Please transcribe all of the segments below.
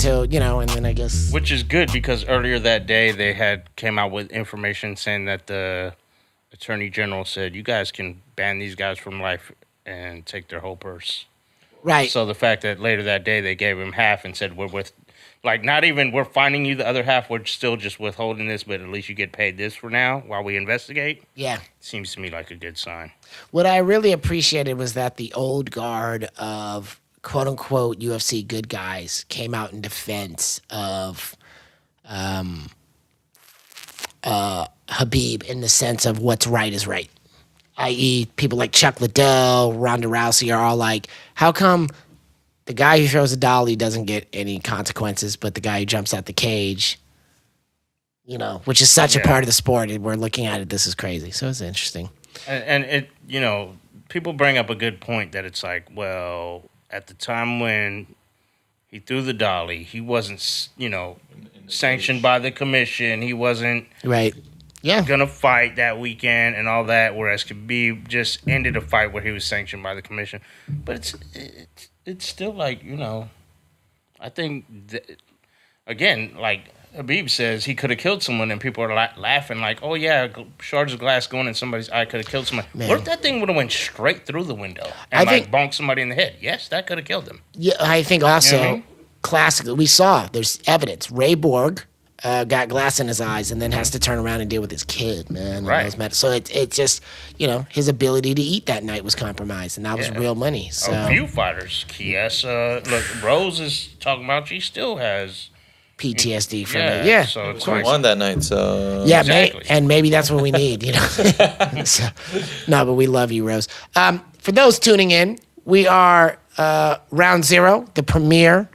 until, and then I guess. Which is good because earlier that day they came out with information saying that the Attorney General said you guys can ban these guys from life and take their whole purse. Right. So the fact that later that day they gave him half and said not even we're finding you the other half, we're still just withholding this, but at least you get paid this for now while we investigate. Yeah. Seems to me like a good sign. What I really appreciated was that the old guard of quote unquote UFC good guys came out in defense of Habib in the sense of what's right is right. I.e., people like Chuck Liddell, Ronda Rousey are all like, how come the guy who throws a dolly doesn't get any consequences, but the guy who jumps out the cage, which is such a part of the sport, and we're looking at it, this is crazy. So it's interesting. And it, people bring up a good point that it's like, well, at the time when he threw the dolly, he wasn't, sanctioned by the commission. He wasn't gonna fight that weekend and all that. Whereas Khabib just ended a fight where he was sanctioned by the commission. But it's still like, I think again, like Habib says, he could have killed someone, and people are laughing like, "Oh yeah, shards of glass going in somebody's eye could have killed someone." Man. What if that thing would have went straight through the window and bonked somebody in the head? Yes, that could have killed them. Yeah, I think also classically we saw there's evidence. Ray Borg got glass in his eyes and then has to turn around and deal with his kid, man. Right. So it just, his ability to eat that night was compromised, and that was real money. So a few fighters, Chiesa, look, Rose is talking about she still has PTSD from it. Yeah, so of course. Won that night, so yeah, exactly. And maybe that's what we need, So, no, but we love you, Rose. For those tuning in, we are Round Zero, the premier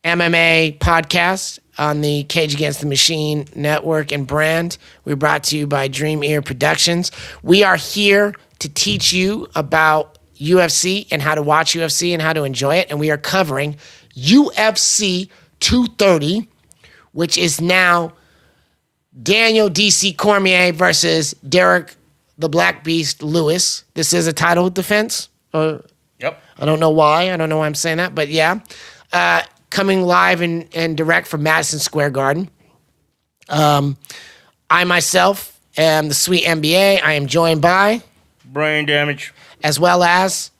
MMA podcast on the Cage Against the Machine network and brand. We're brought to you by Dream Ear Productions. We are here to teach you about UFC and how to watch UFC and how to enjoy it. And we are covering UFC 230, which is now Daniel D.C. Cormier versus Derrick the Black Beast Lewis. This is a title defense. Yep. I don't know why. I don't know why I'm saying that, but yeah. Coming live and direct from Madison Square Garden. I myself am the SweetMBA. I am joined by Brane Damage, as well as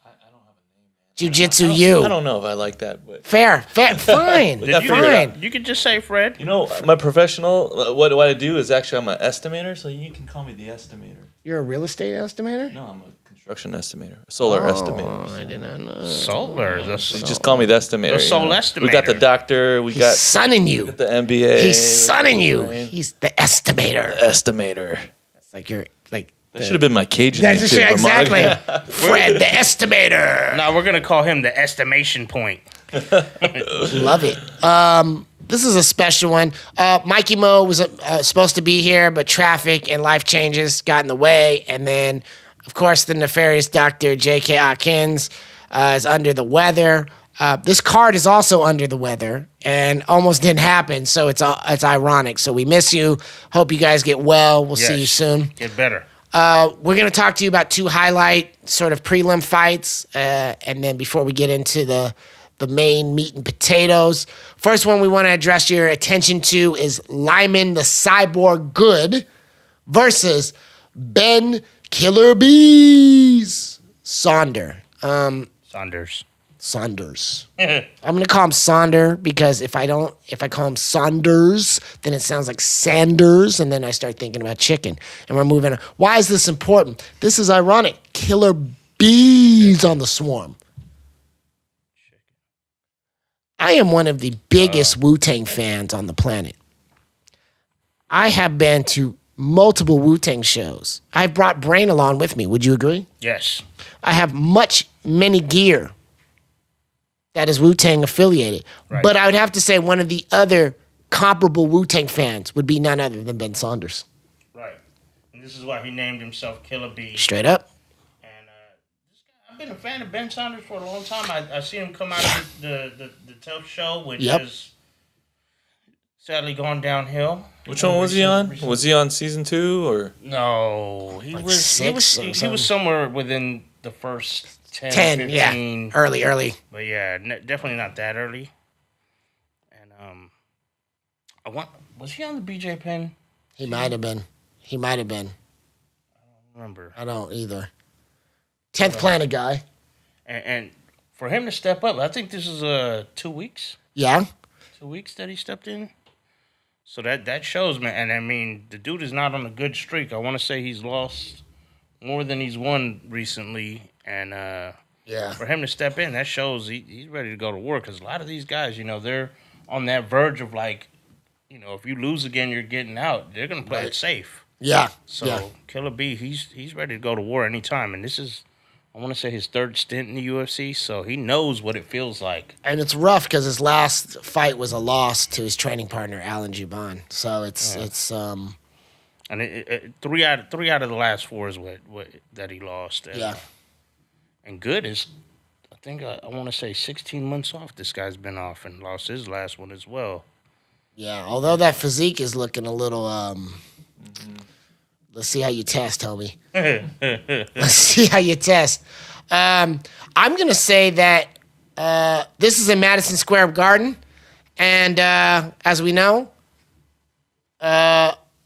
I don't have a name. Jiu-Jitsu U. I don't know if I like that, but Fair, fine, fine. You could just say Fred. My professional. What I do is actually I'm an estimator, so you can call me the estimator. You're a real estate estimator? No, I'm a construction estimator, a solar estimator. I did not know. Solar. You just call me the estimator. The soul estimator. We got the doctor. He's sunning you. We got the MBA. He's sunning you. He's the estimator. Estimator. It's like you're like. That should have been my Cajun name, too. Exactly. Fred, the estimator. Now we're gonna call him the estimation point. Love it. This is a special one. Mikey Mo was supposed to be here, but traffic and life changes got in the way. And then, of course, the nefarious Dr. J.K. Atkins is under the weather. This card is also under the weather and almost didn't happen, so it's ironic. So we miss you. Hope you guys get well. We'll see you soon. Get better. We're going to talk to you about two highlight sort of prelim fights, and then before we get into the main meat and potatoes. First one we want to address your attention to is Lyman the Cyborg Good versus Ben Killer Bees Saunders. Saunders. I'm gonna call him Sonder because if I call him Saunders, then it sounds like Sanders, and then I start thinking about chicken. And we're moving on. Why is this important? This is ironic. Killer bees on the swarm. I am one of the biggest Wu-Tang fans on the planet. I have been to multiple Wu-Tang shows. I've brought Brane along with me. Would you agree? Yes. I have many gear that is Wu-Tang affiliated. Right. But I would have to say one of the other comparable Wu-Tang fans would be none other than Ben Saunders. Right. And this is why he named himself Killer Bee. Straight up. I've been a fan of Ben Saunders for a long time. I seen him come out of the Tough Show, which has sadly gone downhill. Which one was he on? Was he on season 2 or? No, he was somewhere within the first 10 15. Yeah, early. But yeah, definitely not that early. Was he on the BJ Penn? He might have been. I don't remember. I don't either. 10th Planet guy. And for him to step up, I think this is 2 weeks. Yeah. 2 weeks that he stepped in. So that shows, man. And I mean, the dude is not on a good streak. I want to say he's lost more than he's won recently. And for him to step in, that shows he's ready to go to war. Because a lot of these guys, they're on that verge of like, if you lose again, you're getting out. They're going to play it safe. Yeah. So Killer B, he's ready to go to war anytime. And this is, I want to say, his third stint in the UFC. So he knows what it feels like. And it's rough because his last fight was a loss to his training partner, Alan Juban. So it's And three out of the last four is what that he lost. And, and good is, I think I want to say 16 months off. This guy's been off and lost his last one as well. Yeah, although that physique is looking a little. Let's see how you test, homie. Let's see how you test. I'm gonna say that this is in Madison Square Garden, and as we know,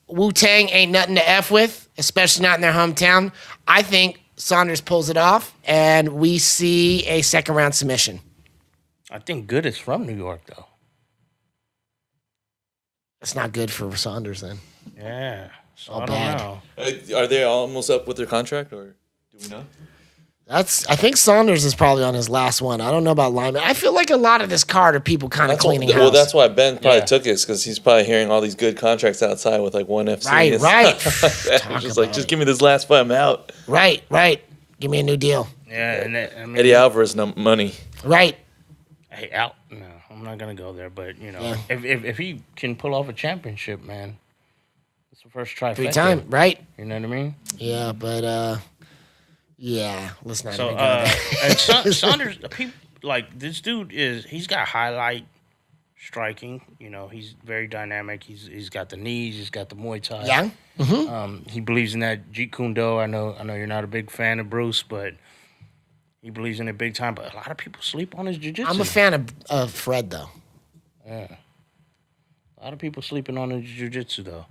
Wu-Tang ain't nothing to F with, especially not in their hometown. I think Saunders pulls it off, and we see a second round submission. I think Good is from New York, though. That's not good for Saunders, then. Yeah. So All I don't bad. know. Are they almost up with their contract, or do we know? I think Saunders is probably on his last one. I don't know about Lyman. I feel like a lot of this card are people kind of cleaning house. Well, that's why Ben probably took it, because he's probably hearing all these good contracts outside with like one FC. Right. Just give me this last fight, I'm out. Right. Give me a new deal. Yeah, and Eddie Alvarez, no money. Right. Hey, out. No, I'm not gonna go there. But if he can pull off a championship, man, it's the first trifecta. 3 time, right? You know what I mean? Yeah, but let's not So even go there. and Saunders, this dude he's got highlight striking. He's very dynamic. He's got the knees. He's got the Muay Thai. Yeah. He believes in that Jeet Kune Do. I know you're not a big fan of Bruce, but he believes in it big time. But a lot of people sleep on his jiu-jitsu. I'm a fan of Fred, though. Yeah. A lot of people sleeping on his jiu-jitsu, though.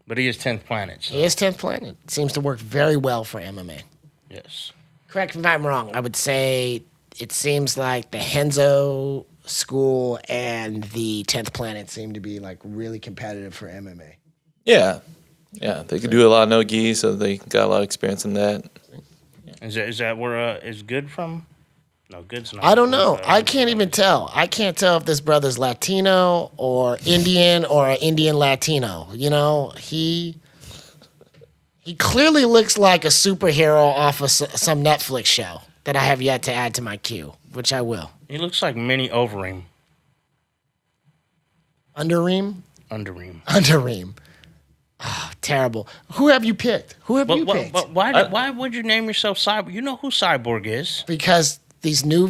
But he is 10th Planet. So. He is 10th Planet. Seems to work very well for MMA. Yes. Correct me if I'm wrong. I would say it seems like the Henzo school and the 10th Planet seem to be like really competitive for MMA. Yeah, they could do a lot of no-gi, so they got a lot of experience in that. Is that where is Good from? No, Good's not. I don't know. I can't even tell. I can't tell if this brother's Latino or Indian or Indian Latino. He clearly looks like a superhero off of some Netflix show that I have yet to add to my queue, which I will. He looks like Mini Overeem. Underream? Underream. Oh, terrible. Who have you picked? Picked? But why would you name yourself Cyborg? You know who Cyborg is. Because these new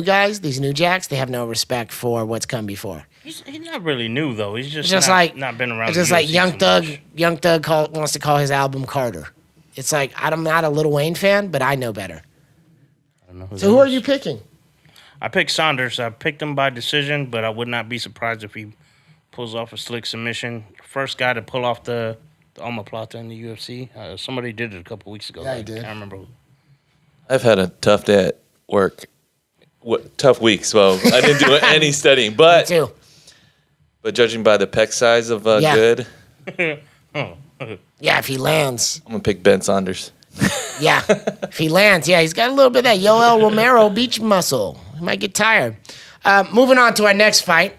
guys, these new jacks, they have no respect for what's come before. He's not really new though. He's just not been around. It's just like Young Thug wants to call his album Carter. It's like I'm not a Lil Wayne fan, but I know better. I don't know so who are you picking? I picked Saunders. I picked him by decision, but I would not be surprised if he pulls off a slick submission. First guy to pull off the omoplata in the UFC. Somebody did it a couple weeks ago. Yeah, he did. I can't remember who. I've had a tough day at work. Tough week, so I didn't do any studying. But Me too. But judging by the pec size of Good, Yeah, if he lands. I'm going to pick Ben Saunders. Yeah, if he lands. Yeah, he's got a little bit of that Yoel Romero beach muscle. He might get tired. Moving on to our next fight.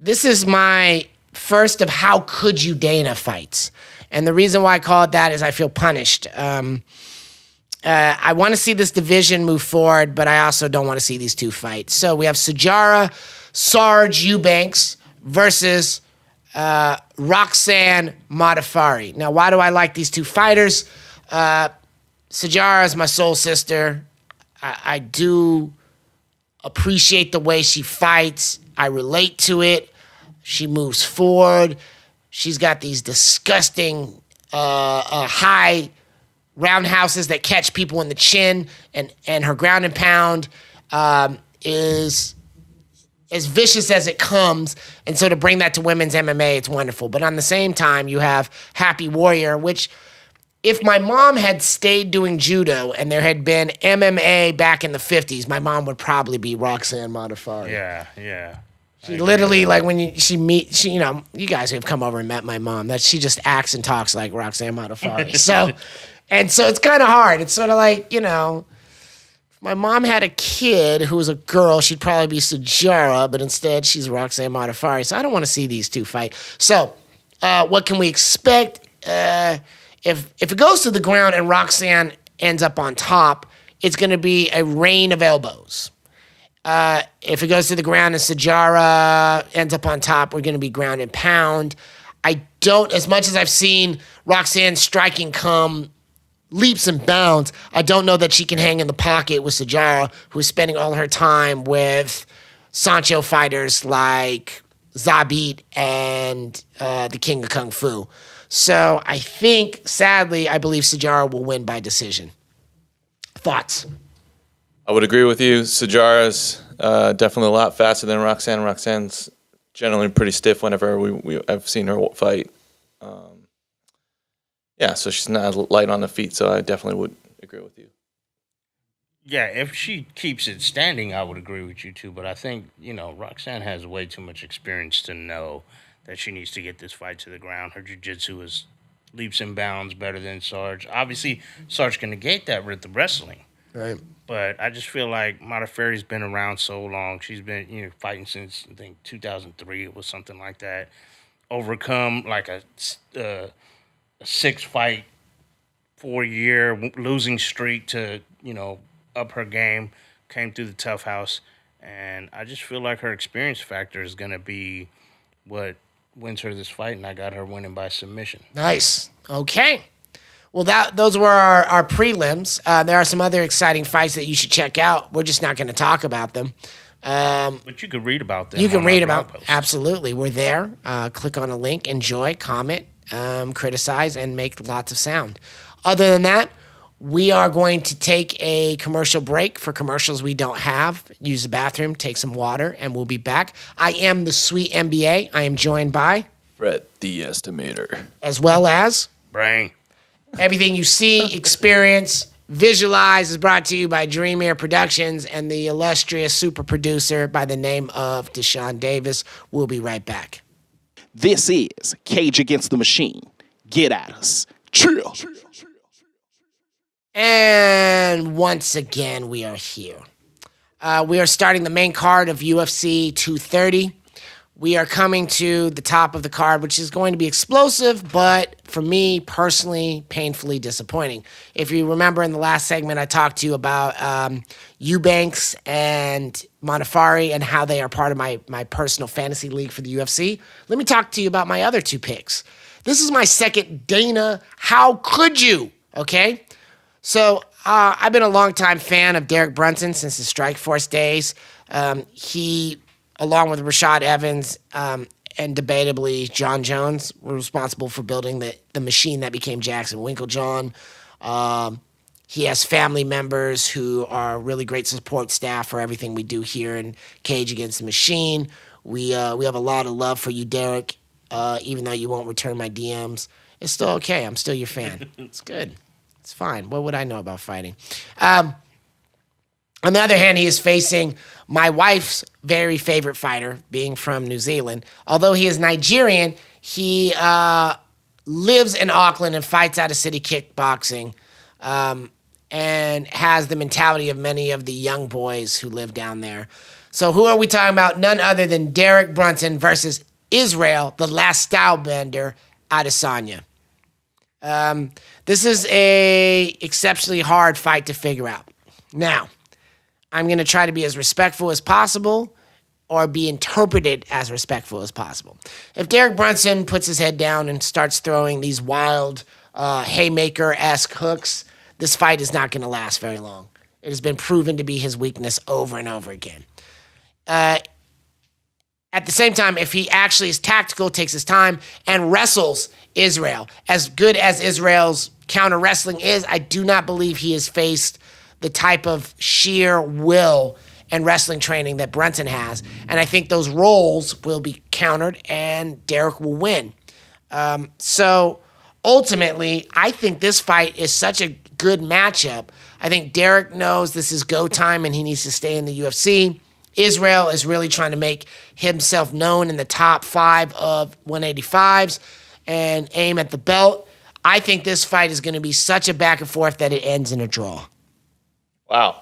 This is my first of How Could You Dana fights. And the reason why I call it that is I feel punished. I want to see this division move forward, but I also don't want to see these two fight. So we have Sarge Eubanks versus Roxanne Modafari. Now, why do I like these two fighters? Sajara is my soul sister. I do appreciate the way she fights. I relate to it. She moves forward. She's got these disgusting high roundhouses that catch people in the chin, and her ground and pound is as vicious as it comes. And so to bring that to women's MMA, it's wonderful. But on the same time, you have Happy Warrior, which if my mom had stayed doing judo and there had been MMA back in the 50s, my mom would probably be Roxanne Modafferi. Yeah. She literally, like, when you know, you guys have come over and met my mom, that she just acts and talks like Roxanne Modafferi. So it's kind of hard. It's sort of like, you know, if my mom had a kid who was a girl, she'd probably be Sujara, but instead she's Roxanne Modafferi. So I don't want to see these two fight. So what can we expect? If it goes to the ground and Roxanne ends up on top, it's going to be a rain of elbows. If it goes to the ground and Sujara ends up on top, we're going to be ground and pound. I don't, as much as I've seen Roxanne striking come leaps and bounds, I don't know that she can hang in the pocket with Sujara, who's spending all her time with Sancho fighters like Zabit and the King of Kung Fu. So I think, sadly, I believe Sujara will win by decision. Thoughts? I would agree with you. Sujara's definitely a lot faster than Roxanne. Roxanne's generally pretty stiff whenever I've seen her fight. So she's not light on the feet, so I definitely would agree with you. Yeah, if she keeps it standing, I would agree with you too. But I think, you know, Roxanne has way too much experience to know that she needs to get this fight to the ground. Her jiu-jitsu is leaps and bounds better than Sarge. Obviously, Sarge can negate that with the wrestling. Right. But I just feel like Modafferi's been around so long. She's been, you know, fighting since, I think, 2003. It was something like that. Overcome like a 6-fight, 4-year losing streak to, you know, up her game. Came through the tough house. And I just feel like her experience factor is going to be what wins her this fight. And I got her winning by submission. Nice. Okay. Well, those were our prelims. There are some other exciting fights that you should check out. We're just not going to talk about them. But you can read about them. You can read about them. Absolutely. We're there. Click on a link, enjoy, comment, criticize, and make lots of sound. Other than that, we are going to take a commercial break for commercials we don't have. Use the bathroom, take some water, and we'll be back. I am the SweetMBA. I am joined by Brett, the Estimator. As well as Brane. Everything you see, experience, visualize is brought to you by Dream Air Productions and the illustrious super producer by the name of DeShawn Davis. We'll be right back. This is Cage Against the Machine. Get at us. Chill. And once again, we are here. We are starting the main card of UFC 230. We are coming to the top of the card, which is going to be explosive, but for me personally, painfully disappointing. If you remember in the last segment, I talked to you about Eubanks and Modafferi and how they are part of my personal fantasy league for the UFC. Let me talk to you about my other two picks. This is my second Dana. How could you? Okay. So I've been a longtime fan of Derek Brunson since the Strikeforce days. He, along with Rashad Evans and debatably John Jones, were responsible for building the machine that became Jackson Winklejohn. He has family members who are really great support staff for everything we do here in Cage Against the Machine. We have a lot of love for you, Derek, even though you won't return my DMs. It's still okay. I'm still your fan. It's good. It's fine. What would I know about fighting? On the other hand, he is facing my wife's very favorite fighter, being from New Zealand. Although he is Nigerian, he lives in Auckland and fights out of city kickboxing and has the mentality of many of the young boys who live down there. So who are we talking about? None other than Derek Brunson versus Israel, the last style bender, Adesanya. This is a exceptionally hard fight to figure out. Now, I'm going to try to be as respectful as possible or be interpreted as respectful as possible. If Derek Brunson puts his head down and starts throwing these wild haymaker-esque hooks, this fight is not going to last very long. It has been proven to be his weakness over and over again. At the same time, if he actually is tactical, takes his time, and wrestles Israel, as good as Israel's counter wrestling is, I do not believe he has faced the type of sheer will and wrestling training that Brunson has. And I think those roles will be countered and Derrick will win. So ultimately, I think this fight is such a good matchup. I think Derrick knows this is go time and he needs to stay in the UFC. Israel is really trying to make himself known in the top 5 of 185s and aim at the belt. I think this fight is going to be such a back and forth that it ends in a draw. Wow.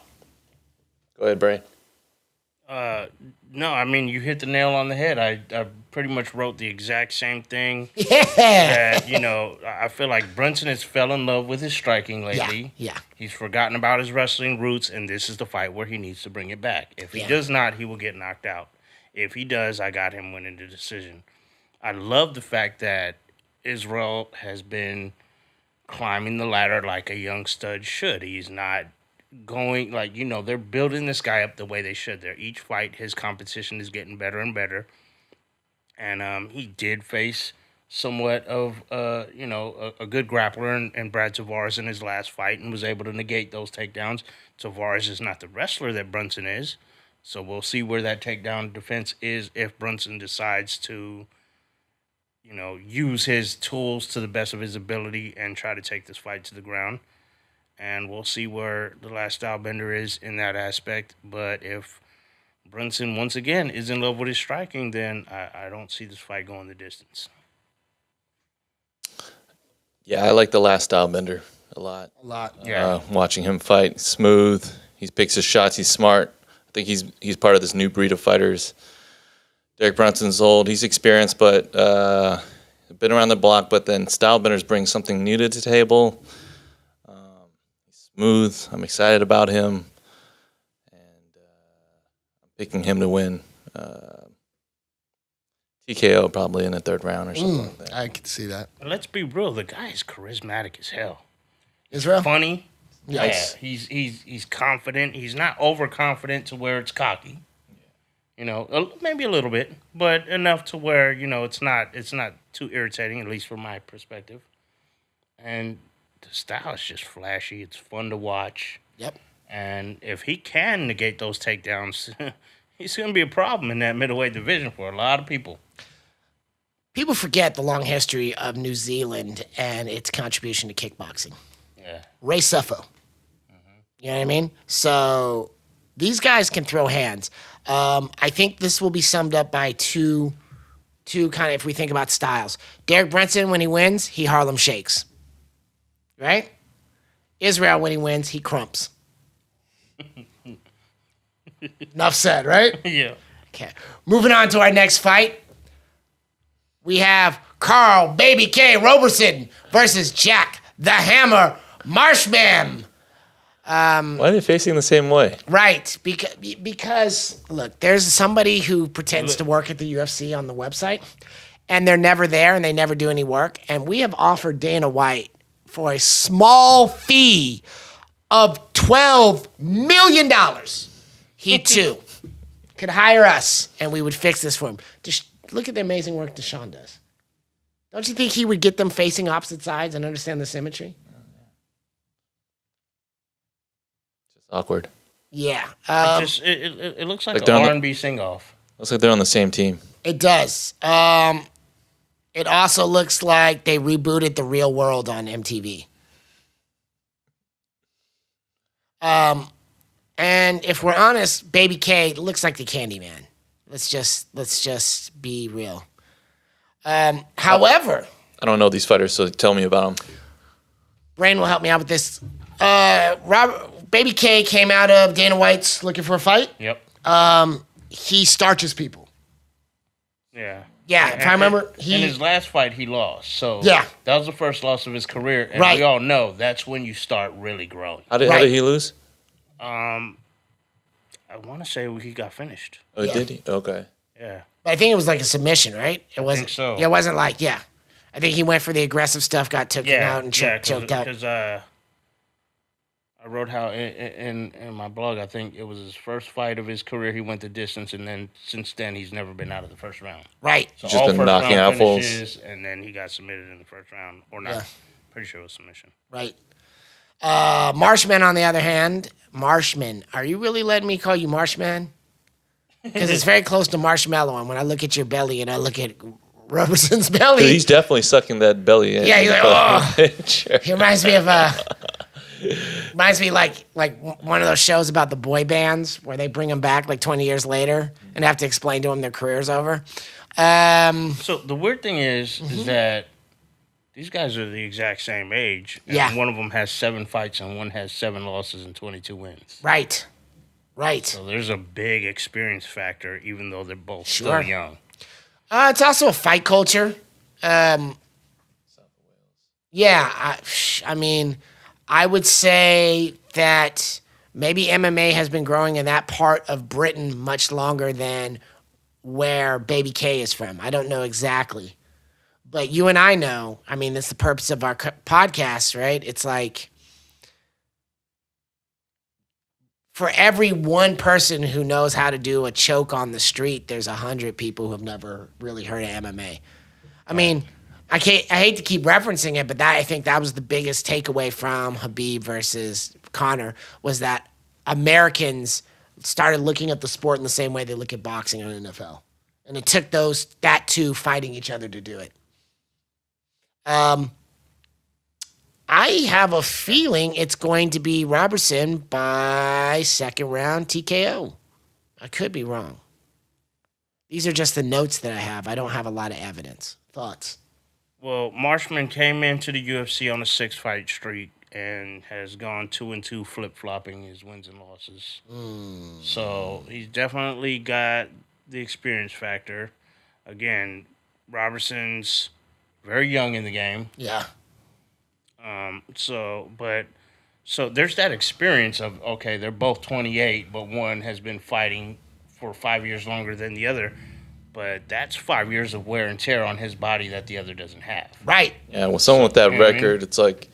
Go ahead, Brane. No, I mean, you hit the nail on the head. I pretty much wrote the exact same thing. Yeah. That, I feel like Brunson has fell in love with his striking lately. Yeah. He's forgotten about his wrestling roots, and this is the fight where he needs to bring it back. If he does not, he will get knocked out. If he does, I got him winning the decision. I love the fact that Israel has been climbing the ladder like a young stud should. He's not going, they're building this guy up the way they should. Each fight, his competition is getting better and better. And he did face somewhat of, a good grappler in Brad Tavares in his last fight and was able to negate those takedowns. Tavares is not the wrestler that Brunson is. So we'll see where that takedown defense is if Brunson decides to, use his tools to the best of his ability and try to take this fight to the ground. And we'll see where the last stylebender is in that aspect. But if Brunson, once again, is in love with his striking, then I don't see this fight going the distance. Yeah, I like the last stylebender a lot. Yeah. Watching him fight, smooth. He picks his shots. He's smart. I think he's part of this new breed of fighters. Derek Brunson's old. He's experienced, but been around the block. But then stylebenders bring something new to the table. He's smooth. I'm excited about him. Picking him to win. TKO probably in the 3rd round or something like that. I can see that. Let's be real. The guy is charismatic as hell. Israel? Funny. Yes. Yeah. He's confident. He's not overconfident to where it's cocky. Maybe a little bit, but enough to where, it's not too irritating, at least from my perspective. And the style is just flashy. It's fun to watch. Yep. And if he can negate those takedowns, he's going to be a problem in that middleweight division for a lot of people. People forget the long history of New Zealand and its contribution to kickboxing. Yeah. Ray Suffo. You know what I mean? So these guys can throw hands. I think this will be summed up by two kind of, if we think about styles. Derek Brunson, when he wins, he Harlem Shakes. Right? Israel, when he wins, he crumps. Enough said, right? Yeah. Okay. Moving on to our next fight. We have Carl Baby K Roberson versus Jack the Hammer Marshman. Why are they facing the same way? Right. Because, look, there's somebody who pretends to work at the UFC on the website, and they're never there, and they never do any work. And we have offered Dana White for a small fee of $12 million. He, too, could hire us, and we would fix this for him. Just look at the amazing work DeShawn does. Don't you think he would get them facing opposite sides and understand the symmetry? Awkward. Yeah. It looks like they're an on the- R&B sing-off. Looks like they're on the same team. It does. It also looks like they rebooted The Real World on MTV. And if we're honest, Baby K looks like the Candyman. Let's just be real. However, I don't know these fighters, so tell me about them. Brane will help me out with this. Baby K came out of Dana White's Looking for a Fight. Yep. He starches people. Yeah. Yeah, if I remember, in his last fight, he lost. So Yeah. that was the first loss of his career. And Right. we all know that's when you start really growing. How did he lose? I want to say he got finished. Oh, Yeah. did he? Okay. Yeah. I think it was like a submission, right? It wasn't. think so. Yeah, it wasn't like I think he went for the aggressive stuff, got taken out, and choked out. Because I wrote how in my blog, I think it was his first fight of his career. He went the distance, and then since then he's never been out of the first round. Right. So Just all been first knocking round out fools. finishes, and then he got submitted in the first round, or not? Yeah. Pretty sure it was submission. Right. Marshman, on the other hand, Marshman. Are you really letting me call you Marshman? Because it's very close to marshmallow. And when I look at your belly and I look at Roberson's belly, He's definitely sucking that belly in. Yeah, he's like, oh. Sure. He reminds me of like one of those shows about the boy bands where they bring them back like 20 years later and have to explain to them their career's over. So the weird thing is that these guys are the exact same age. And Yeah. one of them has 7 fights and one has 7 losses and 22 wins. Right. So there's a big experience factor, even though they're both Sure. still young. It's also a fight culture. Yeah, I mean, I would say that maybe MMA has been growing in that part of Britain much longer than where Baby K is from. I don't know exactly. But you and I know, I mean, that's the purpose of our podcast, right? It's like, for every one person who knows how to do a choke on the street, there's 100 people who have never really heard of MMA. I mean, I hate to keep referencing it, but I think that was the biggest takeaway from Khabib versus Conor, was that Americans started looking at the sport in the same way they look at boxing or NFL. And it took that two fighting each other to do it. I have a feeling it's going to be Robertson by second round TKO. I could be wrong. These are just the notes that I have. I don't have a lot of evidence. Thoughts? Well, Marshman came into the UFC on a 6-fight streak and has gone 2-2, flip-flopping his wins and losses. So he's definitely got the experience factor. Again, Robertson's very young in the game. Yeah. So there's that experience of, okay, they're both 28, but one has been fighting for 5 years longer than the other. But that's 5 years of wear and tear on his body that the other doesn't have. Right. Yeah, with someone with that you know what I mean? record, it's like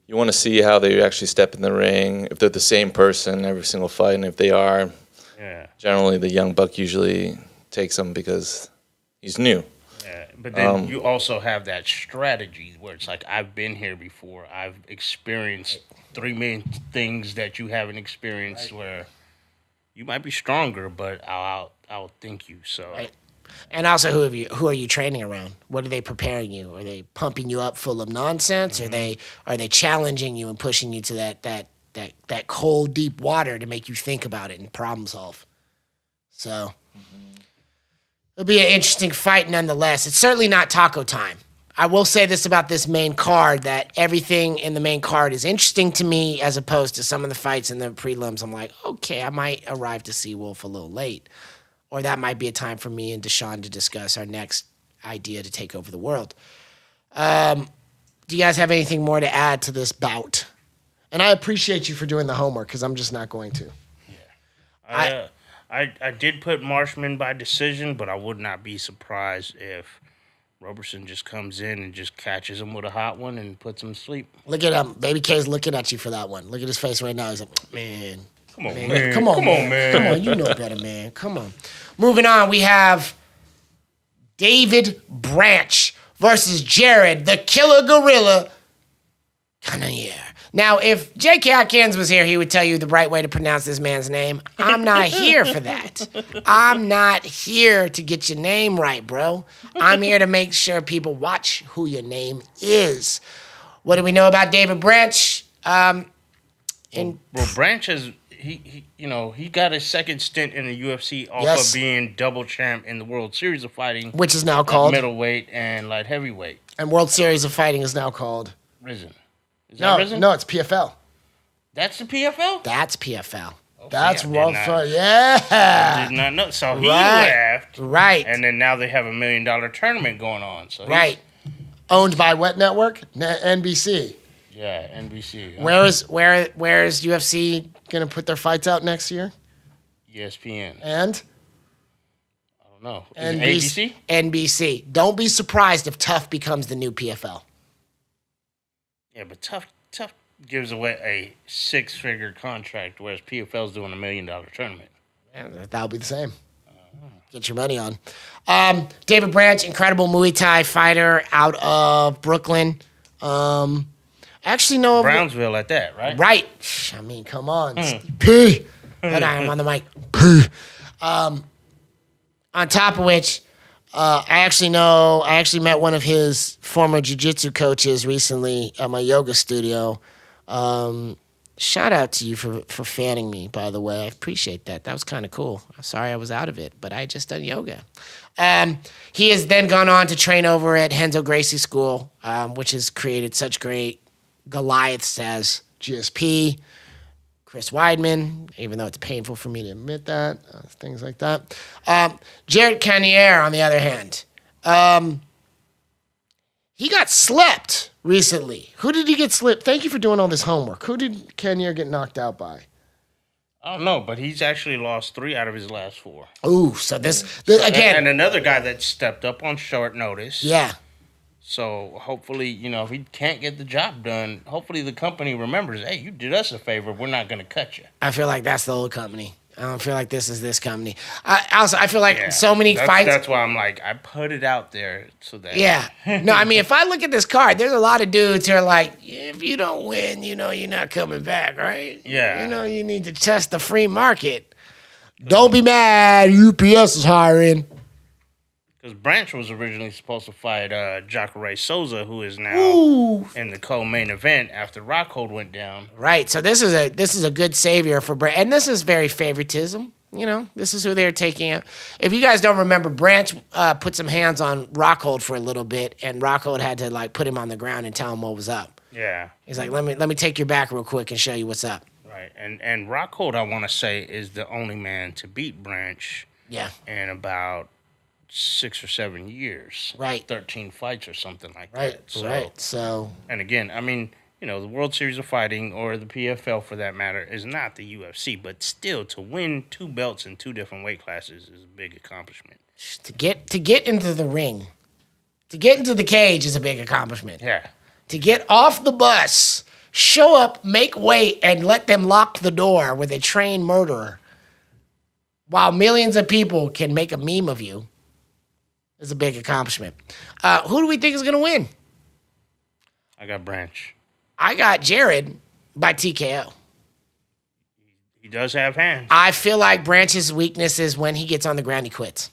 you want to see how they actually step in the ring, if they're the same person every single fight, and if they are, generally the young buck usually takes them because he's new. Yeah, but then you also have that strategy where it's like, I've been here before. I've experienced 3 million things that you haven't experienced, where you might be stronger, but I'll outthink you. So. Right. And also, who are you training around? What are they preparing you? Are they pumping you up full of nonsense? Are they challenging you and pushing you to that cold, deep water to make you think about it and problem solve? So it'll be an interesting fight nonetheless. It's certainly not taco time. I will say this about this main card, that everything in the main card is interesting to me as opposed to some of the fights in the prelims. I'm like, okay, I might arrive to see Wolf a little late. Or that might be a time for me and DeShawn to discuss our next idea to take over the world. Do you guys have anything more to add to this bout? And I appreciate you for doing the homework, because I'm just not going to. Yeah. I did put Marshman by decision, but I would not be surprised if Robertson just comes in and just catches him with a hot one and puts him to sleep. Look at him. Baby K's looking at you for that one. Look at his face right now. He's like, man. Come on, man. Come on, man. Come on, you know better, man. Come on. Moving on, we have David Branch versus Jared, the Killer Gorilla Cormier. Now, if J.K. Atkins was here, he would tell you the right way to pronounce this man's name. I'm not here for that. I'm not here to get your name right, bro. I'm here to make sure people watch who your name is. What do we know about David Branch? Well, Branch has he got a second stint in the UFC off of being double champ in the World Series of Fighting, which is now called middleweight and light heavyweight. And World Series of Fighting is now called Risen. Is no, that Risen? No, it's PFL. That's the PFL? That's PFL. Okay, That's I yeah. did not know. So he Right. left. Right. And then now they have $1 million tournament going on. So Right. Owned by what network? NBC. Yeah, NBC. Where is UFC gonna put their fights out next year? ESPN. And I don't know. Is it ABC? NBC. Don't be surprised if Tough becomes the new PFL. Yeah, but Tough gives away a 6-figure contract, whereas PFL's doing $1 million tournament. Yeah, that'll be the same. Get your money on. David Branch, incredible Muay Thai fighter out of Brooklyn. actually know of Brownsville at that, right? Right. I mean, come on. P. And I am on the mic. P. On top of which, I actually met one of his former jiu-jitsu coaches recently at my yoga studio. Shout out to you for fanning me, by the way. I appreciate that. That was kind of cool. I'm sorry I was out of it, but I had just done yoga. He has then gone on to train over at Renzo Gracie School, which has created such great Goliaths as GSP, Chris Weidman, even though it's painful for me to admit that, things like that. Jared Cannonier, on the other hand, he got slept recently. Who did he get slept? Thank you for doing all this homework. Who did Cannonier get knocked out by? I don't know, but he's actually lost 3 out of his last 4. Ooh, so this again. And another guy that stepped up on short notice. Yeah. So hopefully, if he can't get the job done, hopefully the company remembers, hey, you did us a favor. We're not going to cut you. I feel like that's the old company. I don't feel like this is this company. I feel like so many fights. That's why I'm like, I put it out there so that. Yeah. No, I mean, if I look at this card, there's a lot of dudes who are like, if you don't win, you're not coming back, right? Yeah. You need to test the free market. Don't be mad. UPS is hiring. Because Branch was originally supposed to fight Jacare Souza, who is now in the co-main event after Rockhold went down. Right. So this is a good savior for Branch, and this is very favoritism. This is who they're taking out. If you guys don't remember, Branch put some hands on Rockhold for a little bit, and Rockhold had to put him on the ground and tell him what was up. Yeah. He's like, let me take your back real quick and show you what's up. Right. And Rockhold, I want to say, is the only man to beat Branch. Yeah. In about 6 or 7 years. Right. 13 fights or something like right. that. Right. So. And again, I mean, the World Series of Fighting, or the PFL for that matter, is not the UFC, but still, to win 2 belts in 2 different weight classes is a big accomplishment. To get into the ring, to get into the cage is a big accomplishment. Yeah. To get off the bus, show up, make weight, and let them lock the door with a trained murderer, while millions of people can make a meme of you, is a big accomplishment. Who do we think is going to win? I got Branch. I got Jared by TKO. He does have hands. I feel like Branch's weakness is when he gets on the ground, he quits.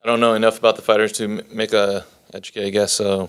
I don't know enough about the fighters to make a educated guess, so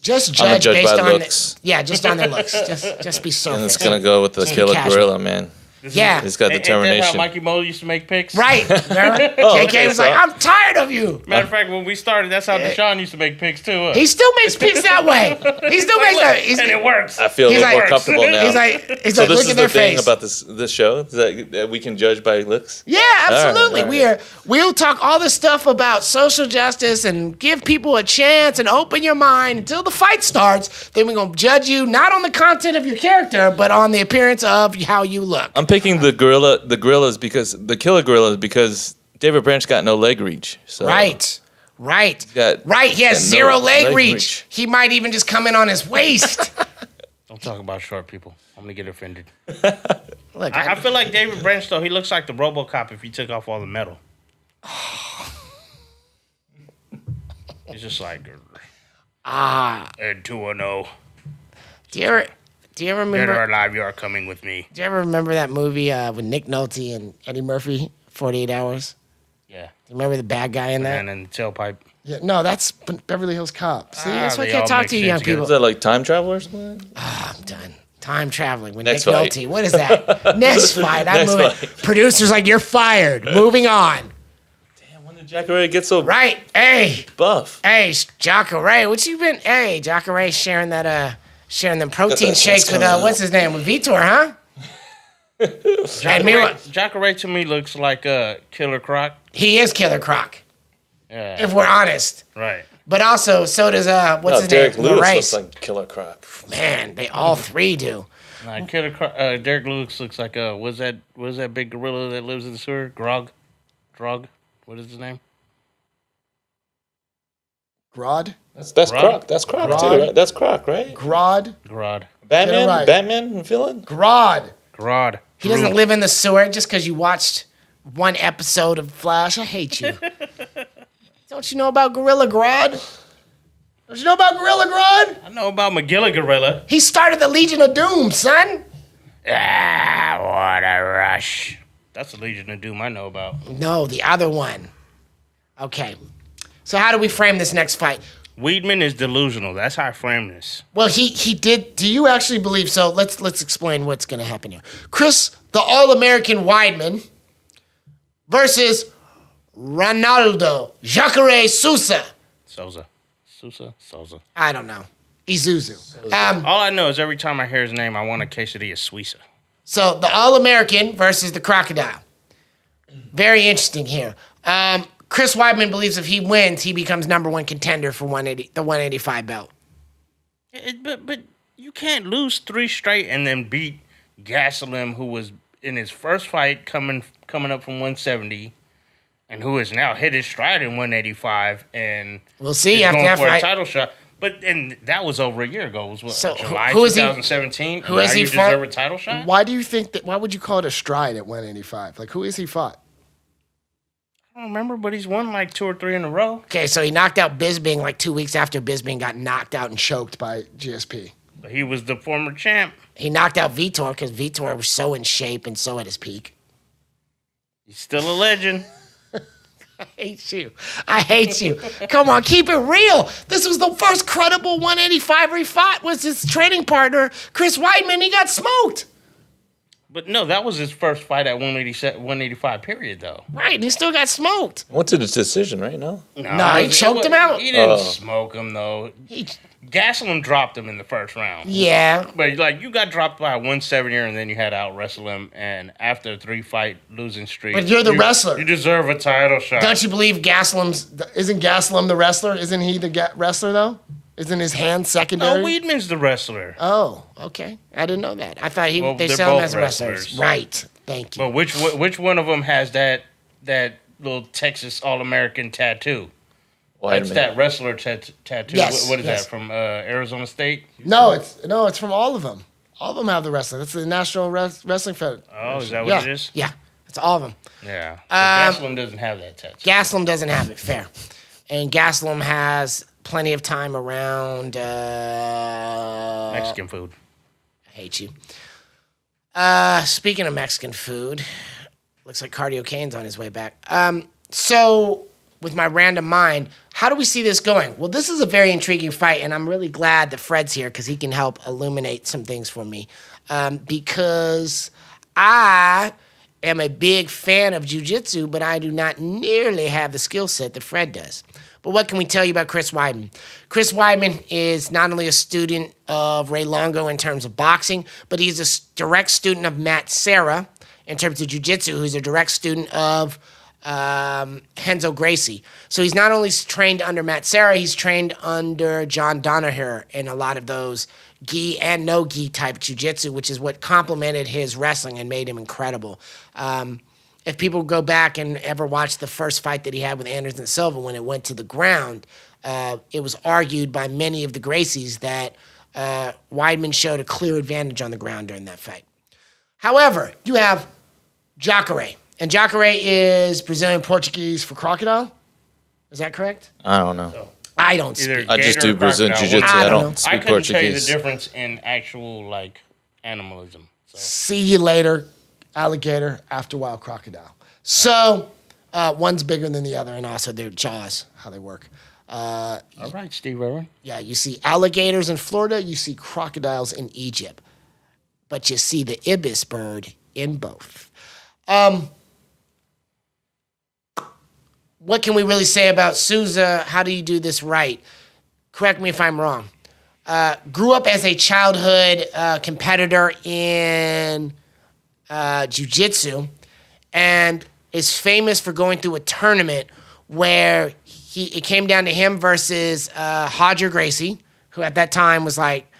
just I'm judge judge based by on looks. just on their looks. Just be surface. And it's gonna go with the Just killer casual. gorilla, man. Yeah. He's got Ain't that how determination. Mikey Mo used to make picks? Right. Remember? Oh, JK okay, was so- like, I'm tired of you. Matter of fact, when we started, that's how DeShawn used to make picks too. He still makes picks that way. He still makes that. And it works. I feel a He's little more like- comfortable now. He's like, so look this at is their the thing face. about this show is that we can judge by looks. Yeah, absolutely. All right. We'll talk all this stuff about social justice and give people a chance and open your mind until the fight starts. Then we're gonna judge you not on the content of your character, but on the appearance of how you look. I'm picking the gorillas because the killer gorillas because David Branch got no leg reach. So Right. He has got zero no leg leg reach. reach. He might even just come in on his waist. Don't talk about short people. I'm gonna get offended. Look, I feel like David Branch, though, he looks like the RoboCop if he took off all the metal. He's just like, Ed 2-0. do you ever Dead or remember? alive, you are coming with me. Do you ever remember that movie with Nick Nolte and Eddie Murphy, 48 Hours? Yeah. Do you remember the bad guy in that? And then the tailpipe. Yeah, no, that's Beverly Hills Cop. See, that's why I they can't all talk mix to you in young together. people. Is that like time travel or something? I'm done. Time traveling with Next Nick fight. Nolte. What is that? Next fight. I'm Next moving. fight. Producers like, you're fired. Moving on. Damn, when did Jacare get so Right. Hey, buff? Jacare. What you been? Hey, Jacare sharing them protein that shakes chest with coming out. what's his name? With Vitor, huh? And meanwhile, Jacare to me looks like a Killer Croc. he is Killer Croc, Yeah. if we're honest. Right. But also, so does what's his Derrick name? Lewis Moraes. looks like Killer Croc. Man, they all three do. Nah, Derrick Lewis looks like what's that big gorilla that lives in the sewer? Grog? What is his name? Grodd? That's Croc. Croc. That's Croc Grodd. too, right? That's Croc, right? Grodd? Grodd. Batman? right. Batman villain? Grodd. Grodd. He doesn't live in the sewer just because you watched one episode of Flash. I hate you. Don't you know about Gorilla Grodd? Don't you know about Gorilla Grodd? I know about McGilla Gorilla. He started the Legion of Doom, son. Ah, what a rush. That's the Legion of Doom I know about. No, the other one. Okay. So how do we frame this next fight? Weidman is delusional. That's how I frame this. Well, he did. Do you actually believe so? Let's explain what's going to happen here. Chris, the All-American Weidman, versus Ronaldo Jacare Sousa. Sousa. I don't know. Isuzu. All I know is every time I hear his name, I want a quesadilla Suiza. So the All-American versus the Crocodile. Very interesting here. Chris Weidman believes if he wins, he becomes number one contender for the 185 belt. But you can't lose 3 straight and then beat Gastelum, who was in his first fight coming up from 170, and who has now hit his stride in 185 and we'll see is after going that for fight. a title shot. But and that was over a year ago. It was what, So, July who is he- 2017? who has Now he you fought? deserve a title shot? Why do you think that? Why would you call it a stride at 185? Like, who is he fought? I don't remember, but he's won like 2 or 3 in a row. Okay, so he knocked out Bisping like 2 weeks after Bisping got knocked out and Choked by GSP. But he was the former champ. he knocked out Vitor because Vitor was so in shape and so at his peak. He's still a legend. I hate you. Come on, keep it real. This was the first credible 185 he fought was his training partner, Chris Weidman. He got smoked. But no, that was his first fight at 185 period, though. Right, and he still got smoked. Went to the decision, right? No. No, he choked him out. He didn't smoke him, though. He, Gastelum dropped him in the first round. yeah. But like you got dropped by a 170er and then you had to out wrestle him, and after a 3-fight losing streak. But you're the wrestler. You deserve a title shot. Don't you believe Isn't Gastelum the wrestler? Isn't he the wrestler though? Isn't his hand No, secondary? Weidman's the wrestler. Oh, okay. I didn't know that. I thought Well, they they're sell him both as wrestlers. wrestlers. Right. Thank you. But which one of them has that little Texas All-American tattoo? That's that wrestler tattoo. Yes, What is yes. that from Arizona State? No, it's from all of them. All of them have the wrestler. That's the National Wrestling Federation. Oh, is that Yeah. what it is? Yeah, it's all of them. Yeah. So Gastelum doesn't have that tattoo. Gastelum doesn't have it. Fair. And Gastelum has plenty of time around. Mexican food. I hate you. Speaking of Mexican food, looks like Cardio Kane's on his way back. So with my random mind, how do we see this going? Well, this is a very intriguing fight, and I'm really glad that Fred's here because he can help illuminate some things for me. Because I am a big fan of jiu-jitsu, but I do not nearly have the skill set that Fred does. But what can we tell you about Chris Weidman? Chris Weidman is not only a student of Ray Longo in terms of boxing, but he's a direct student of Matt Serra in terms of jiu-jitsu, who's a direct student of Renzo Gracie. So he's not only trained under Matt Serra, he's trained under John Danaher in a lot of those gi and no gi type jiu-jitsu, which is what complemented his wrestling and made him incredible. If people go back and ever watch the first fight that he had with Anderson Silva when it went to the ground, it was argued by many of the Gracies that Weidman showed a clear advantage on the ground during that fight. However, you have Jacare. And Jacare is Brazilian Portuguese for crocodile. Is that correct? I don't know. I don't Either speak. I just gator do or Brazilian crocodile. jiu-jitsu. I I don't don't know. speak I couldn't tell you the Portuguese. difference in actual like animalism. So. See you later, alligator. After a while, crocodile. So one's bigger than the other, and also their jaws, how they work. All right, Steve Irwin. Yeah, you see alligators in Florida, you see crocodiles in Egypt, but you see the ibis bird in both. What can we really say about Sousa? How do you do this right? Correct me if I'm wrong. Grew up as a childhood competitor in jiu-jitsu and is famous for going through a tournament where it came down to him versus Roger Gracie, who at that time was like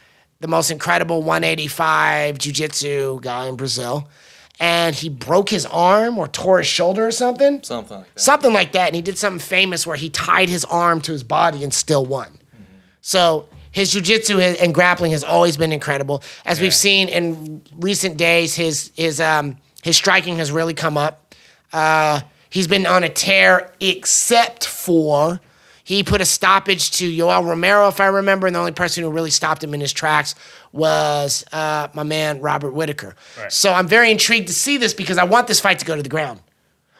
the most incredible 185 jiu-jitsu guy in Brazil. And he broke his arm or tore his shoulder or something. Something like that. Something like that. And he did something famous where he tied his arm to his body and still won. Mm-hmm. So his jiu-jitsu and grappling has always been incredible. As we've seen in recent days, his striking has really come up. He's been on a tear except for He put a stoppage to Yoel Romero, if I remember, and the only person who really stopped him in his tracks was my man Robert Whitaker. Right. So I'm very intrigued to see this because I want this fight to go to the ground.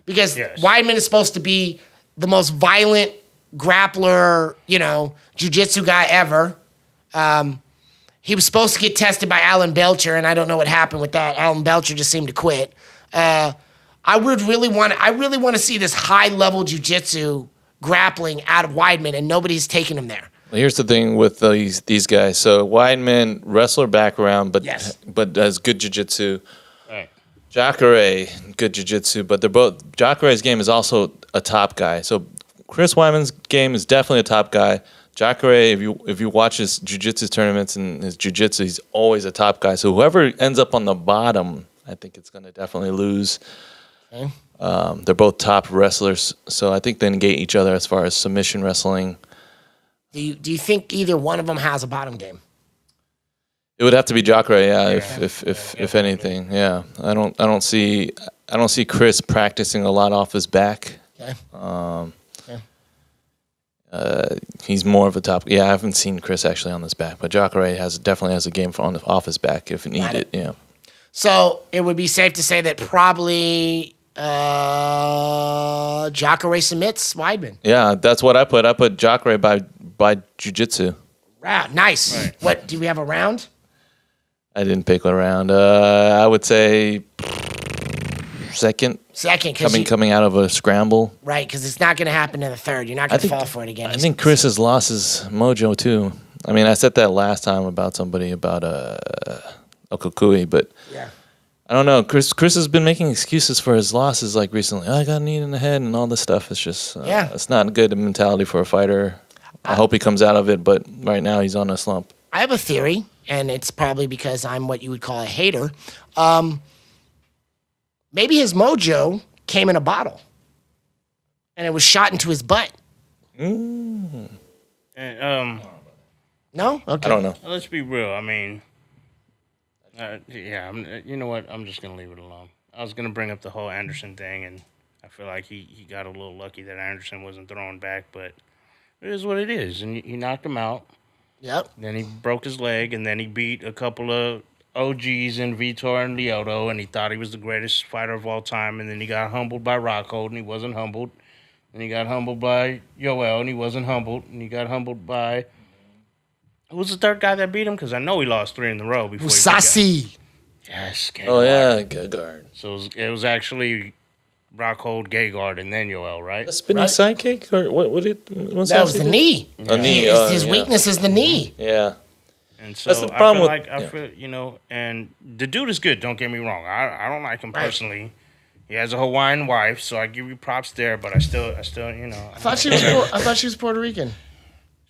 Because Weidman is supposed to be the most violent grappler, jiu-jitsu guy ever. He was supposed to get tested by Alan Belcher, and I don't know what happened with that. Alan Belcher just seemed to quit. I really want to see this high-level jiu-jitsu grappling out of Weidman, and nobody's taking him there. Well, here's the thing with these guys. So Weidman, wrestler background, but has good jiu-jitsu. Right. Jacare, good jiu-jitsu, but they're both. Jacare's game is also a top guy. So Chris Weidman's game is definitely a top guy. Jacare, if you watch his jiu-jitsu tournaments and his jiu-jitsu, he's always a top guy. So whoever ends up on the bottom, I think it's going to definitely lose. Okay. They're both top wrestlers, so I think they negate each other as far as submission wrestling. Do you think either one of them has a bottom game? It would have to be Jacare, if anything, yeah. I don't see Chris practicing a lot off his back. Okay. He's more of a top. Yeah, I haven't seen Chris actually on his back, but Jacare definitely has a game off his back if needed. Yeah. So it would be safe to say that probably Jacare submits Weidman. Yeah, that's what I put. I put Jacare by jiu-jitsu. Wow, nice. Right. What, do we have a round? I didn't pick a round. I would say second. Second, because Coming out of a scramble. right, because it's not going to happen in the third. You're not going to fall for it again. I think Chris has lost his mojo too. I mean, I said that last time about somebody about Okukui, but Yeah. I don't know. Chris has been making excuses for his losses like recently. I got a knee in the head and all this stuff. It's just it's not a good mentality for a fighter. I hope he comes out of it, but right now he's on a slump. I have a theory, and it's probably because I'm what you would call a hater. Maybe his mojo came in a bottle, and it was shot into his butt. And, No? Okay. I don't know. let's be real. I mean, you know what? I'm just gonna leave it alone. I was gonna bring up the whole Anderson thing, and I feel like he got a little lucky that Anderson wasn't throwing back, but it is what it is. And he knocked him out. Yep. Then he broke his leg, and then he beat a couple of OGs in Vitor and Lyoto, and he thought he was the greatest fighter of all time. And then he got humbled by Rockhold, and he wasn't humbled. And he got humbled by Yoel, and he wasn't humbled. And he got humbled by... Who was the third guy that beat him? Because I know he lost 3 in a row before Musasi. Yes, Gegard. Oh yeah, Gegard. So it was actually Rockhold, Gegard, and then Yoel, right? A spinning sidekick or what? That was the knee. A knee. His weakness is the knee. Yeah. And so That's the problem I feel, and the dude is good. Don't get me wrong. I don't like him personally. He has a Hawaiian wife, so I give you props there. But I still, I thought she was Puerto Rican.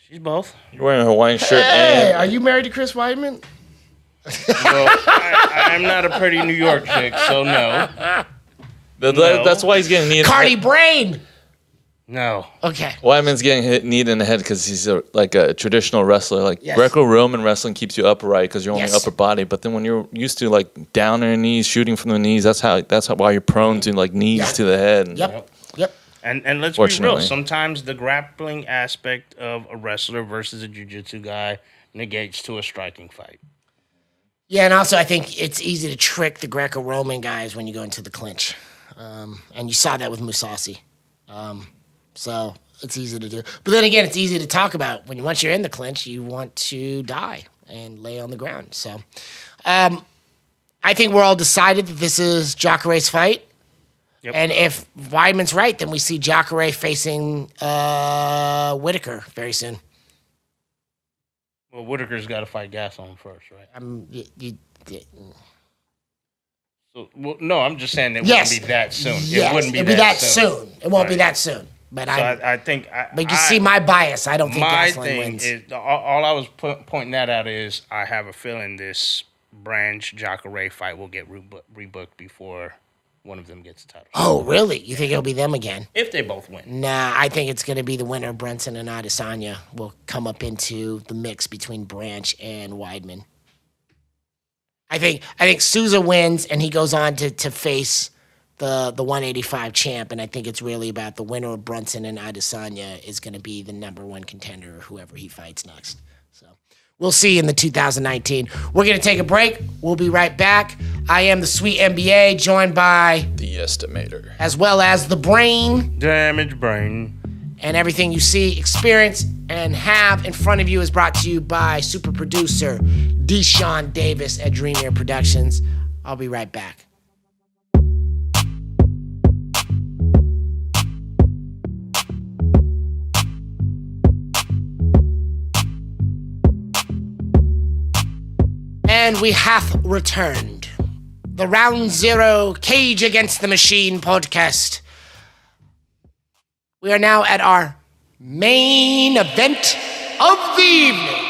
She's both. You're wearing a Hawaiian shirt Hey, and are you married to Chris Weidman? Well, I'm not a pretty New York chick, so no. that's why he's getting knee. Cardi Brain. No. Okay. Wyman's getting hit knee in the head because he's like a traditional wrestler. Like Yes. Greco-Roman wrestling keeps you upright because you're only Yes. upper body. But then when you're used to like down on your knees, shooting from the knees, that's why you're prone to like knees to the head. Yep. And let's be real. Sometimes the grappling aspect of a wrestler versus a jiu-jitsu guy negates to a striking fight. Yeah, and also I think it's easy to trick the Greco-Roman guys when you go into the clinch. And you saw that with Musasi. So it's easy to do. But then again, it's easy to talk about. Once you're in the clinch, you want to die and lay on the ground. So I think we're all decided that this is Jacare's fight. Yep. And if Weidman's right, then we see Jacare facing Whitaker very soon. Well, Whitaker's got to fight Gaston first, right? So, no, I'm just saying it Yes. wouldn't be that soon. Yes, It wouldn't be it'd be that soon. It won't be Right. that soon. But So I think... but you see my bias. I don't think my Gaston thing wins. is all I was pointing that out is I have a feeling this Branch Jacare fight will get rebooked before one of them gets a title. Oh, really? You think it'll be them again? If they both win. Nah, I think it's going to be the winner, Brunson and Adesanya, will come up into the mix between Branch and Weidman. I think Souza wins, and he goes on to face the 185 champ, and I think it's really about the winner of Brunson and Adesanya is going to be the number one contender, whoever he fights next. So we'll see in the 2019. We're going to take a break. We'll be right back. I am the SweetMBA, joined by The Estimator. as well as the Brane Damage, Brane. And everything you see, experience, and have in front of you is brought to you by super producer DeShawn Davis at Dreamier Productions. I'll be right back. And we have returned. The Round Zero Cage Against the Machine podcast. We are now at our main event of the evening.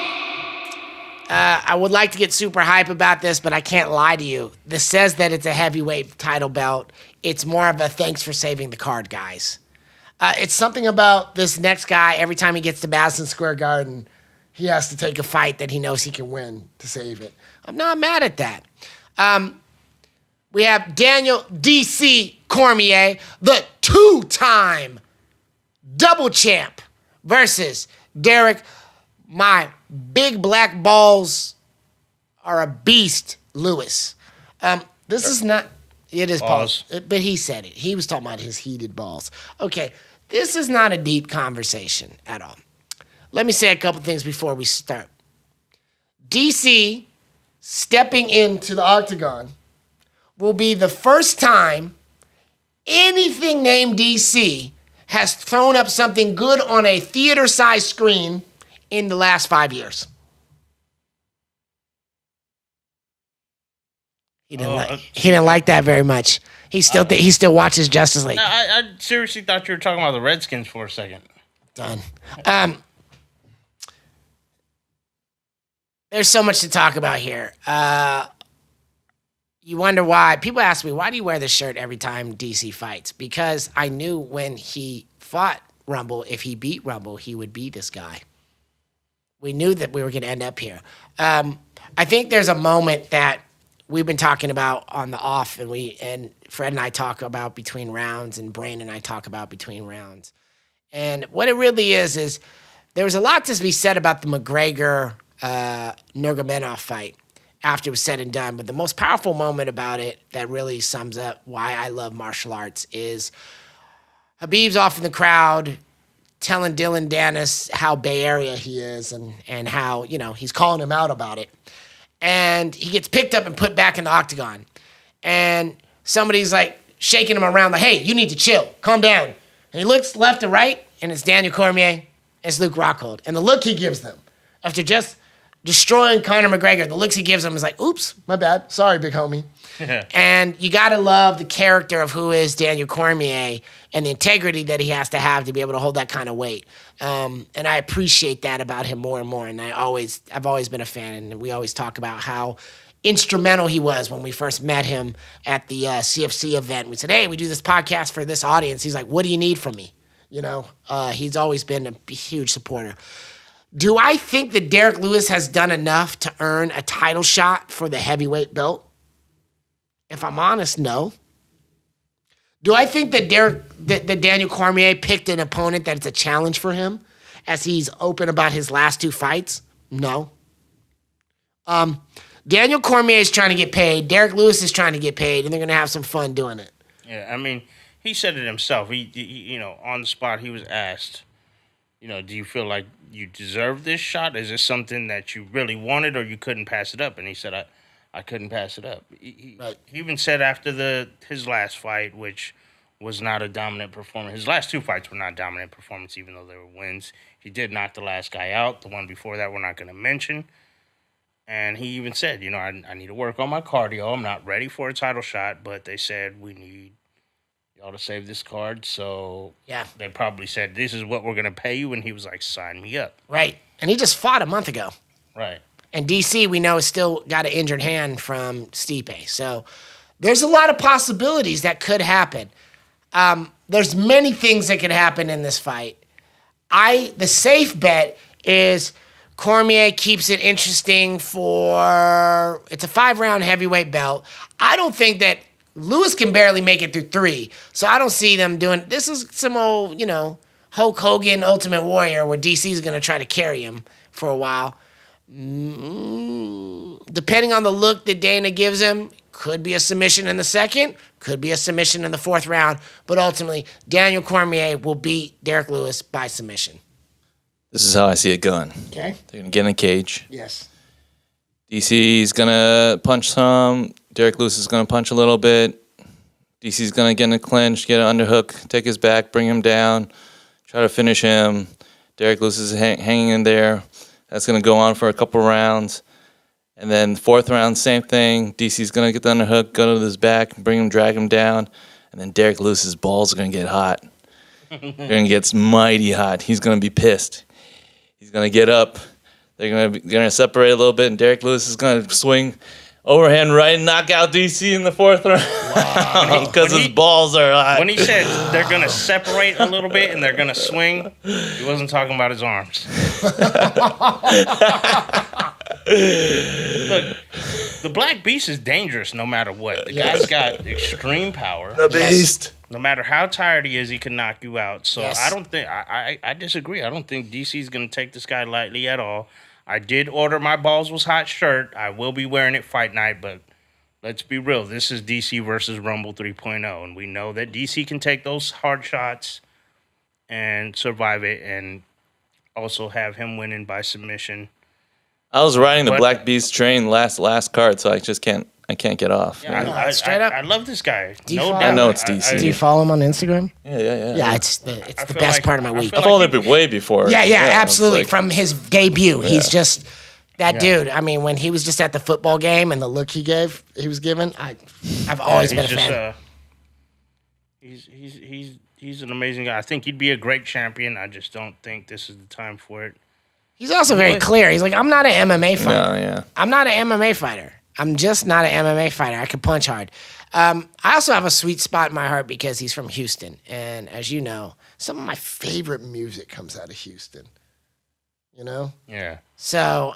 I would like to get super hype about this, but I can't lie to you. This says that it's a heavyweight title belt. It's more of a thanks for saving the card, guys. It's something about this next guy. Every time he gets to Madison Square Garden, he has to take a fight that he knows he can win to save it. I'm not mad at that. We have Daniel D.C. Cormier, the two-time double champ, versus Derrick, my big black balls are a beast, Lewis. This is not, it is pause, but he said it. He was talking about his heated balls. Okay, this is not a deep conversation at all. Let me say a couple things before we start. DC stepping into the octagon will be the first time anything named DC has thrown up something good on a theater-sized screen in the last 5 years. He didn't like that very much. He still watches Justice League. I seriously thought you were talking about the Redskins for a second. Done. There's so much to talk about here. You wonder why. People ask me, why do you wear this shirt every time DC fights? Because I knew when he fought Rumble, if he beat Rumble, he would be this guy. We knew that we were going to end up here. I think there's a moment that we've been talking about on the off, and Fred and I talk about between rounds, and Brane and I talk about between rounds. And what it really is there was a lot to be said about the McGregor Nurmagomedov fight after it was said and done. But the most powerful moment about it that really sums up why I love martial arts is Khabib's off in the crowd telling Dylan Dennis how Bay Area he is and how, he's calling him out about it. And he gets picked up and put back in the octagon. And somebody's like shaking him around like, hey, you need to chill, calm down. And he looks left and right, and it's Daniel Cormier, it's Luke Rockhold. And the look he gives them after just destroying Conor McGregor, the looks he gives them is like, oops, my bad. Sorry, big homie. And you got to love the character of who is Daniel Cormier and the integrity that he has to have to be able to hold that kind of weight. And I appreciate that about him more and more. And I've always been a fan. And we always talk about how instrumental he was when we first met him at the CFC event. We said, hey, we do this podcast for this audience. He's like, what do you need from me? He's always been a huge supporter. Do I think that Derrick Lewis has done enough to earn a title shot for the heavyweight belt? If I'm honest, no. Do I think that Daniel Cormier picked an opponent that it's a challenge for him as he's open about his last two fights? No. Daniel Cormier is trying to get paid. Derrick Lewis is trying to get paid, and they're going to have some fun doing it. Yeah, I mean, he said it himself. He on the spot, he was asked, do you feel like you deserve this shot? Is this something that you really wanted or you couldn't pass it up? And he said, I couldn't pass it up. He even said after his last fight, which was not a dominant performance. His last two fights were not dominant performance, even though they were wins. He did knock the last guy out. The one before that we're not going to mention. And he even said, I need to work on my cardio. I'm not ready for a title shot, but they said we need y'all to save this card. So yeah, they probably said, this is what we're going to pay you. And he was like, sign me up. Right. And he just fought a month ago. Right. And DC, we know, has still got an injured hand from Stipe. So there's a lot of possibilities that could happen. There's many things that could happen in this fight. The safe bet is Cormier keeps it interesting it's a 5-round heavyweight belt. I don't think that Lewis can barely make it through 3. So I don't see them doing, this is some old, Hulk Hogan Ultimate Warrior where DC's going to try to carry him for a while. Depending on the look that Dana gives him, could be a submission in the 2nd, could be a submission in the 4th round, but ultimately Daniel Cormier will beat Derrick Lewis by submission. This is how I see it going. Okay. They're going to get in a cage. Yes. DC's going to punch some. Derrick Lewis is going to punch a little bit. DC's going to get in a clinch, get an underhook, take his back, bring him down, try to finish him. Derrick Lewis is hanging in there. That's going to go on for a couple rounds. And then 4th round, same thing. DC's going to get the underhook, go to his back, bring him, drag him down. And then Derrick Lewis's balls are going to get hot. They're going to get mighty hot. He's going to be pissed. He's going to get up. They're going to separate a little bit, and Derrick Lewis is going to swing overhand right and knock out DC in the 4th round because his balls are hot. When he said they're going to separate a little bit and they're going to swing, he wasn't talking about his arms. Look, the Black Beast is dangerous no matter what. The guy's got extreme power. The Beast. No matter how tired he is, he can knock you out. So Yes. I don't think I disagree. I don't think DC's going to take this guy lightly at all. I did order my Balls Was Hot shirt. I will be wearing it fight night, but let's be real. This is DC versus Rumble 3.0, and we know that DC can take those hard shots and survive it, and also have him winning by submission. I was riding the But- Black Beast train last card, so I just can't get off. Yeah, man. straight up. I love this guy. Do you No follow- doubt. I know it's DC. Do you follow him on Instagram? Yeah. Yeah, it's the I best feel like- part of my I week. feel I followed it way before. Yeah, it's absolutely. like- From his debut, he's just that Yeah. dude. I mean, when he was just at the football game and the look he was given, I've always been a fan. He's an amazing guy. I think he'd be a great champion. I just don't think this is the time for it. He's also very clear. He's like, I'm not an MMA fighter. No, yeah. I'm not an MMA fighter. I'm just not an MMA fighter. I can punch hard. I also have a sweet spot in my heart because he's from Houston. And as you know, some of my favorite music comes out of Houston. You know? Yeah. So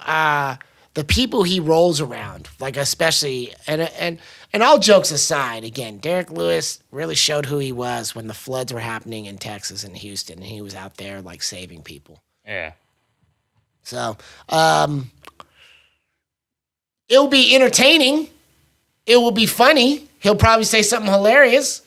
the people he rolls around, like especially, and all jokes aside, again, Derrick Lewis really showed who he was when the floods were happening in Texas and Houston. And he was out there like saving people. Yeah. So it'll be entertaining. It will be funny. He'll probably say something hilarious.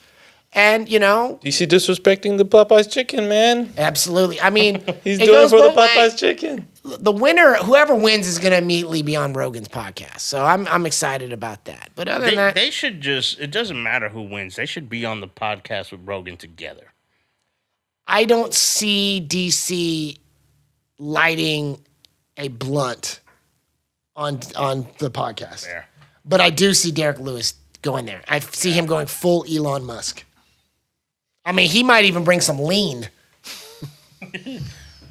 And, DC disrespecting the Popeyes chicken, man. absolutely. I mean, He's it doing it goes for the both ways. Popeyes chicken. The winner, whoever wins, is going to immediately be on Rogan's podcast. So I'm excited about that. But other than that, They should just, it doesn't matter who wins. They should be on the podcast with Rogan together. I don't see DC lighting a blunt on the podcast. There. But I do see Derrick Lewis going there. I see him going full Elon Musk. I mean, he might even bring some lean.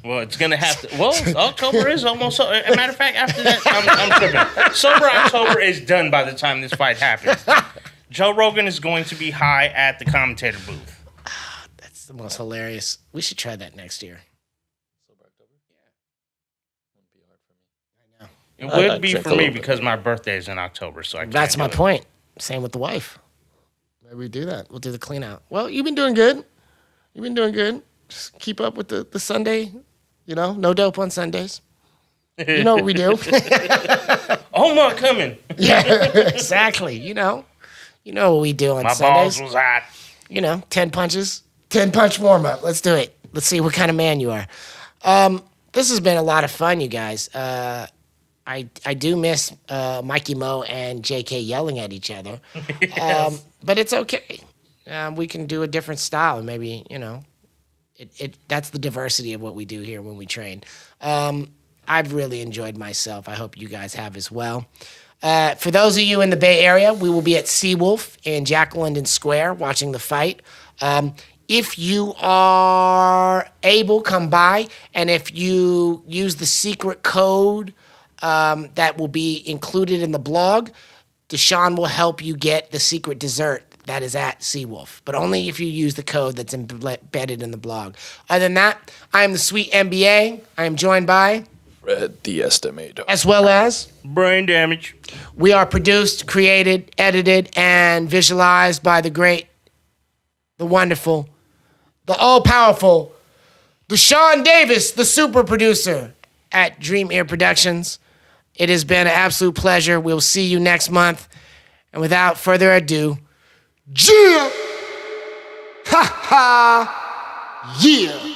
Well, it's going to have to. Well, October is almost. A matter of fact, after that, I'm tripping. Sober October is done by the time this fight happens. Joe Rogan is going to be high at the commentator booth. That's the most hilarious. We should try that next year. It would I'd be drink for a me little bit. because my birthday is in October, so I can't That's do my it. point. Same with the wife. Maybe we do that. We'll do the clean out. Well, you've been doing good. You've been doing good. Just keep up with the Sunday, no dope on Sundays. You know what we do. Omar coming. Yeah, exactly. You know what we do on My Sundays. balls was hot. 10 punches, 10 punch warm up. Let's do it. Let's see what kind of man you are. This has been a lot of fun, you guys. I do miss Mikey Mo and JK yelling at each other. Yes. But it's okay. We can do a different style. And maybe, that's the diversity of what we do here when we train. I've really enjoyed myself. I hope you guys have as well. For those of you in the Bay Area, we will be at Seawolf in Jack London Square watching the fight. If you are able, come by. And if you use the secret code that will be included in the blog, DeShawn will help you get the secret dessert that is at Seawolf, but only if you use the code that's embedded in the blog. Other than that, I am the SweetMBA. I am joined by... Fred the Estimator. as well as Brane Damage. we are produced, created, edited, and visualized by the great, the wonderful, the all-powerful DeShawn Davis, the super producer at Dream Ear Productions. It has been an absolute pleasure. We'll see you next month. And without further ado, Yeah! Ha ha! Yeah!